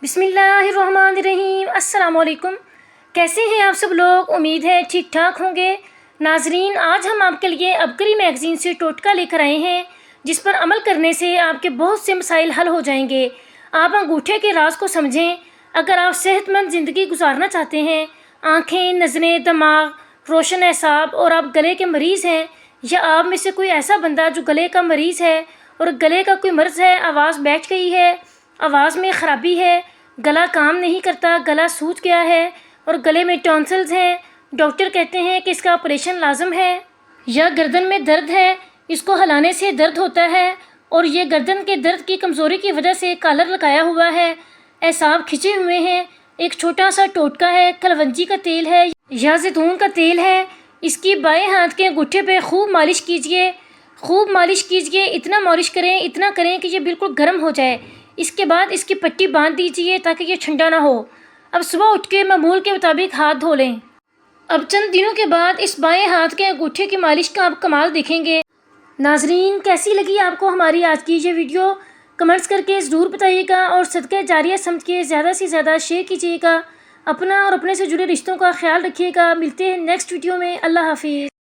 بسم اللہ الرحمن الرحیم۔ السلام علیکم، کیسے ہیں آپ سب لوگ؟ امید ہے ٹھیک ٹھاک ہوں گے۔ ناظرین، آج ہم آپ کے لیے عبقری میگزین سے ٹوٹکا لے کر آئے ہیں جس پر عمل کرنے سے آپ کے بہت سے مسائل حل ہو جائیں گے۔ آپ انگوٹھے کے راز کو سمجھیں۔ اگر آپ صحت مند زندگی گزارنا چاہتے ہیں، آنکھیں، نظریں، دماغ، روشن اعصاب اور آپ گلے کے مریض ہیں، یا آپ میں سے کوئی ایسا بندہ جو گلے کا مریض ہے اور گلے کا کوئی مرض ہے، آواز بیٹھ گئی ہے، آواز میں خرابی ہے، گلا کام نہیں کرتا، گلا سوج گیا ہے اور گلے میں ٹونسلز ہیں، ڈاکٹر کہتے ہیں کہ اس کا آپریشن لازم ہے، یا گردن میں درد ہے، اس کو ہلانے سے درد ہوتا ہے اور یہ گردن کے درد کی کمزوری کی وجہ سے کالر لگایا ہوا ہے، اعصاب کھنچے ہوئے ہیں، ایک چھوٹا سا ٹوٹکا ہے، کلونجی کا تیل ہے یا زیتون کا تیل ہے، اس کی بائیں ہاتھ کے انگوٹھے پہ خوب مالش کیجئے، خوب مالش کیجئے، اتنا مالش کریں، اتنا کریں کہ یہ بالکل گرم ہو جائے۔ اس کے بعد اس کی پٹی باندھ دیجئے تاکہ یہ ٹھنڈا نہ ہو۔ اب صبح اٹھ کے معمول کے مطابق ہاتھ دھو لیں۔ اب چند دنوں کے بعد اس بائیں ہاتھ کے انگوٹھے کی مالش کا آپ کمال دیکھیں گے۔ ناظرین، کیسی لگی آپ کو ہماری آج کی یہ ویڈیو؟ کمنٹس کر کے ضرور بتائیے گا اور صدقہ جاریہ سمجھ کے زیادہ سے زیادہ شیئر کیجیے گا۔ اپنا اور اپنے سے جڑے رشتوں کا خیال رکھیے گا۔ ملتے ہیں نیکسٹ ویڈیو میں۔ اللہ حافظ۔